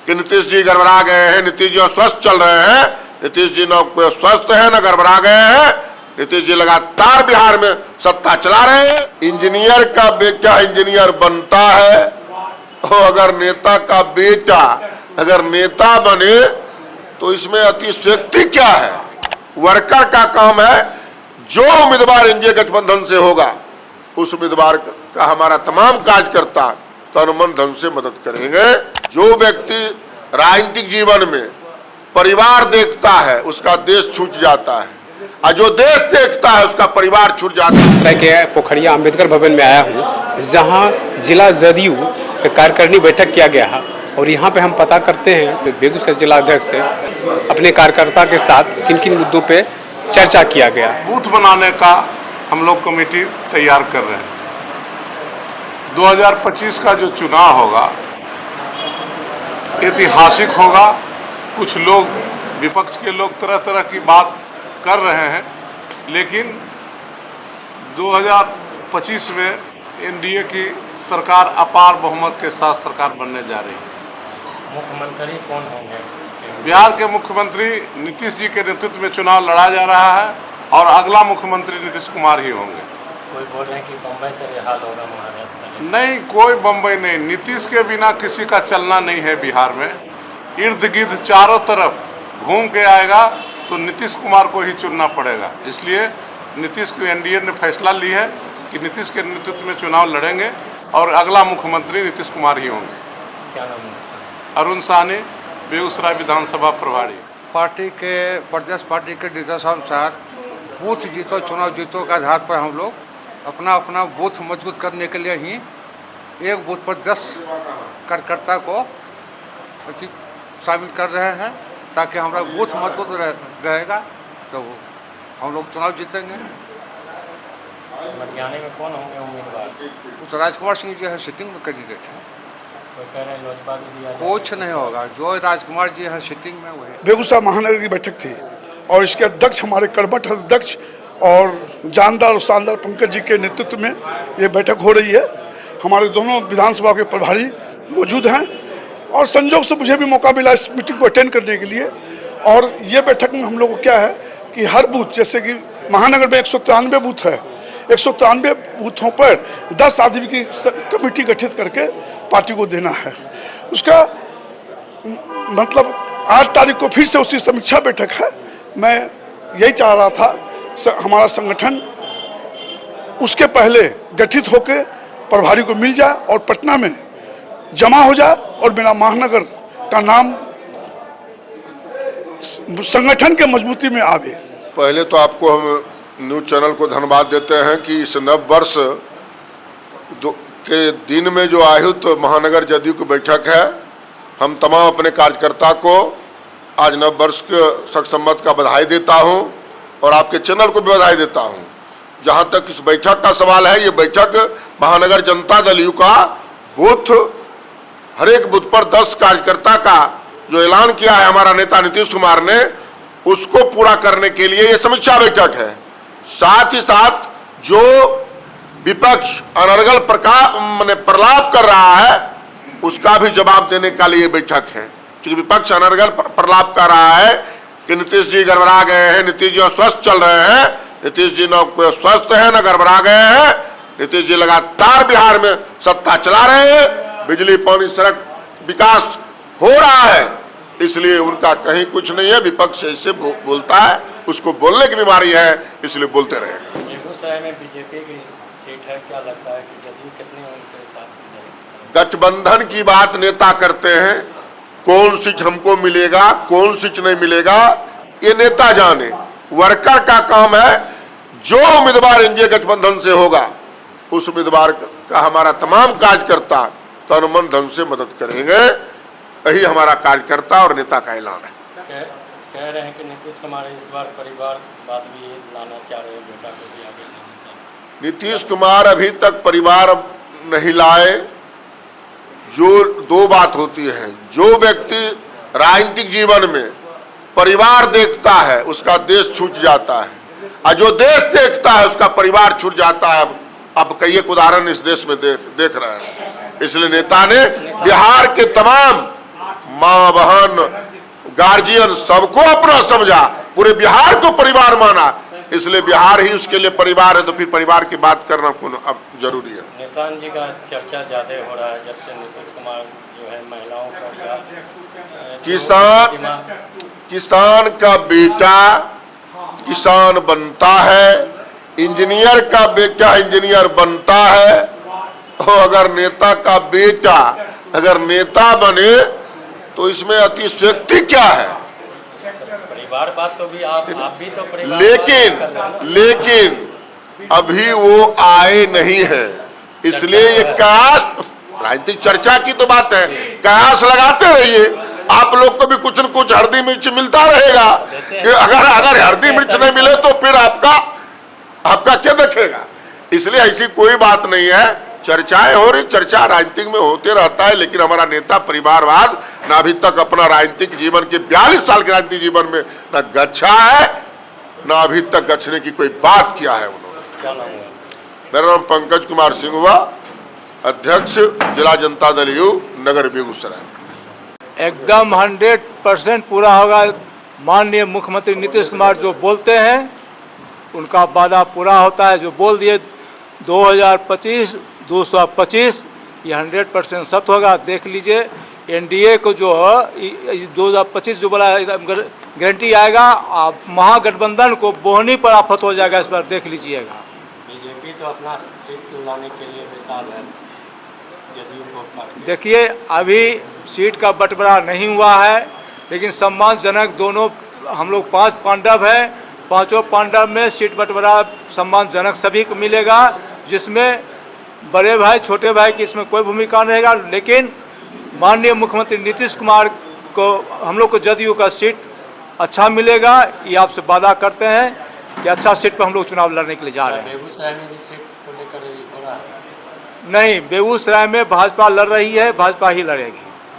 कि नीतीश जी गड़बड़ा गए हैं, नीतीश जी स्वस्थ चल रहे हैं। नीतीश जी न स्वस्थ है न गड़बड़ा गए हैं। नीतीश जी लगातार बिहार में सत्ता चला रहे हैं। इंजीनियर का बेटा इंजीनियर बनता है, और अगर नेता का बेटा अगर नेता बने तो इसमें अतिशयोक्ति क्या है। वर्कर का काम है, जो उम्मीदवार एनडीए गठबंधन से होगा उस उम्मीदवार का हमारा तमाम कार्यकर्ता तन मन धन से मदद करेंगे। जो व्यक्ति राजनीतिक जीवन में परिवार देखता है उसका देश छूट जाता है, और जो देश देखता है उसका परिवार छूट जाता है। के पोखरिया अंबेडकर भवन में आया हूँ, जहाँ जिला जदयू कार्यकारिणी बैठक किया गया है, और यहाँ पे हम पता करते हैं बेगूसराय जिला अध्यक्ष से अपने कार्यकर्ता के साथ किन किन मुद्दों पे चर्चा किया गया। बूथ बनाने का हम लोग कमेटी तैयार कर रहे हैं। 2025 का जो चुनाव होगा ऐतिहासिक होगा। कुछ लोग, विपक्ष के लोग तरह तरह की बात कर रहे हैं, लेकिन 2025 में एनडीए की सरकार अपार बहुमत के साथ सरकार बनने जा रही है। मुख्यमंत्री कौन होंगे? बिहार के मुख्यमंत्री नीतीश जी के नेतृत्व में चुनाव लड़ा जा रहा है, और अगला मुख्यमंत्री नीतीश कुमार ही होंगे। कोई बोल रहे हैं कि बम्बई का हाल होगा महाराष्ट्र में। नहीं, कोई बम्बई नहीं। नीतीश के बिना किसी का चलना नहीं है बिहार में। इर्द गिर्द चारों तरफ घूम के आएगा तो नीतीश कुमार को ही चुनना पड़ेगा। इसलिए नीतीश की एनडीए ने फैसला ली है कि नीतीश के नेतृत्व में चुनाव लड़ेंगे, और अगला मुख्यमंत्री नीतीश कुमार ही होंगे। क्या नाम है? अरुण साहनी, बेगूसराय विधानसभा प्रभारी। पार्टी के प्रदेश पार्टी के निर्देशानुसार बूथ जीतो चुनाव जीतो के आधार पर हम लोग अपना अपना बूथ मजबूत करने के लिए ही एक बूथ पर 10 कार्यकर्ता को शामिल कर रहे हैं, ताकि हमारा बूथ मजबूत रहेगा तो हम लोग चुनाव जीतेंगे। मटियाने में कौन होंगे उम्मीदवार? उस राजकुमार सिंह जी है, सिटिंग में कैंडिडेट है। कोई कह रहे हैं लोजपा भी दिया कुछ नहीं होगा, जो राजकुमार जी है सिटिंग में वही। बेगूसराय महानगर की बैठक थी, और इसके अध्यक्ष हमारे करबट अध्यक्ष और जानदार और शानदार पंकज जी के नेतृत्व में ये बैठक हो रही है। हमारे दोनों विधानसभा के प्रभारी मौजूद हैं, और संजोग से मुझे भी मौका मिला इस मीटिंग को अटेंड करने के लिए। और ये बैठक में हम लोग को क्या है कि हर बूथ, जैसे कि महानगर में 193 बूथ है, 193 बूथों पर 10 आदमी की कमेटी गठित करके पार्टी को देना है। उसका मतलब 8 तारीख को फिर से उसकी समीक्षा बैठक है। मैं यही चाह रहा था हमारा संगठन उसके पहले गठित होकर प्रभारी को मिल जाए और पटना में जमा हो जाए, और मेरा महानगर का नाम संगठन के मजबूती में आवे। पहले तो आपको हम न्यूज चैनल को धन्यवाद देते हैं कि इस नव वर्ष के दिन में जो आयुक्त महानगर जदयू की बैठक है, हम तमाम अपने कार्यकर्ता को आज नव वर्ष के शतसम्मत का बधाई देता हूं, और आपके चैनल को भी बधाई देता हूं। जहां तक इस बैठक का सवाल है, ये बैठक महानगर जनता दल यू का बूथ, हर एक बूथ पर 10 कार्यकर्ता का जो ऐलान किया है हमारा नेता नीतीश कुमार ने, उसको पूरा करने के लिए ये समीक्षा बैठक है। साथ ही साथ जो विपक्ष अनर्गल प्रलाप कर रहा है, उसका भी जवाब देने का लिए बैठक है। क्योंकि विपक्ष अनर्गल प्रलाप कर रहा है कि नीतीश जी गड़बड़ा गए हैं, नीतीश जी स्वस्थ चल रहे हैं। नीतीश जी न स्वस्थ है न गड़बड़ा गए हैं। नीतीश जी लगातार बिहार में सत्ता चला रहे हैं। बिजली, पानी, सड़क विकास हो रहा है, इसलिए उनका कहीं कुछ नहीं है। विपक्ष ऐसे बोलता है, उसको बोलने की बीमारी है, इसलिए बोलते रहेंगे। बेगूसराय में बीजेपी की सीट है, क्या लगता है कि जदयू कितने उनके साथ? गठबंधन की बात नेता करते हैं, कौन सीट हमको मिलेगा कौन सीट नहीं मिलेगा ये नेता जाने। वर्कर का काम है, जो उम्मीदवार एनडीए गठबंधन से होगा उस उम्मीदवार का हमारा तमाम कार्यकर्ता तन मन धन से मदद करेंगे। यही हमारा कार्यकर्ता और नेता का ऐलान है। कह रहे हैं कि नीतीश कुमार इस बार परिवारवाद भी लाना चाह रहे हैं, बेटा को भी आगे लाना चाह रहे हैं। नीतीश कुमार अभी तक परिवार नहीं लाए। जो 2 बात होती है, जो व्यक्ति राजनीतिक जीवन में परिवार देखता है उसका देश छूट जाता है, और जो देश देखता है उसका परिवार छूट जाता है। अब कई एक उदाहरण इस देश में देख रहे हैं। इसलिए नेता ने बिहार के तमाम माँ, गार्जियन सबको अपना समझा, पूरे बिहार को परिवार माना, इसलिए बिहार ही उसके लिए परिवार है। तो फिर परिवार की बात करना कौन अब जरूरी है। निशान जी का चर्चा ज़्यादा हो रहा है जब से नीतीश कुमार जो है महिलाओं पर या किसान का बेटा किसान बनता है, इंजीनियर का बेटा इंजीनियर बनता है, और अगर नेता का बेटा अगर नेता बने तो इसमें अतिशयोक्ति क्या है। परिवार बात तो भी आप भी तो परिवार लेकिन अभी वो आए नहीं है, इसलिए ये कयास राजनीतिक चर्चा की तो बात है, कयास लगाते रहिए। आप लोग को भी कुछ न कुछ हल्दी मिर्च मिलता रहेगा कि अगर हल्दी मिर्च नहीं मिले तो फिर आपका क्या देखेगा। इसलिए ऐसी कोई बात नहीं है, चर्चाएं हो रही, चर्चा राजनीतिक में होते रहता है, लेकिन हमारा नेता परिवारवाद न अभी तक अपना राजनीतिक जीवन के 42 साल के राजनीतिक जीवन में न गच्छा है, न अभी तक गच्छने की कोई बात किया है उन्होंने। क्या नाम है? मेरा नाम पंकज कुमार सिंह हुआ, अध्यक्ष जिला जनता दल यू नगर बेगूसराय। एकदम 100% पूरा होगा। माननीय मुख्यमंत्री नीतीश कुमार जो बोलते हैं उनका वादा पूरा होता है। जो बोल दिए 2025 225 ये 100% सत्य होगा। देख लीजिए एनडीए को जो 2025 जो बोला गारंटी आएगा, महागठबंधन को बोहनी पर आफत हो जाएगा। इस बार देख लीजिएगा। बीजेपी तो अपना सीट लाने के लिए बेताब है, जदयू को काट के। देखिए अभी सीट का बंटवारा नहीं हुआ है, लेकिन सम्मानजनक दोनों हम लोग 5 पांडव हैं, पांचों पांडव में सीट बंटवारा सम्मानजनक सभी को मिलेगा, जिसमें बड़े भाई छोटे भाई की इसमें कोई भूमिका नहीं रहेगा। लेकिन माननीय मुख्यमंत्री नीतीश कुमार को हम लोग को जदयू का सीट अच्छा मिलेगा, ये आपसे वादा करते हैं कि अच्छा सीट पर हम लोग चुनाव लड़ने के लिए जा रहे हैं। बेगूसराय में भी सीट को लेकर हो रहा है? नहीं, बेगूसराय में भाजपा लड़ रही है, भाजपा ही लड़ेगी।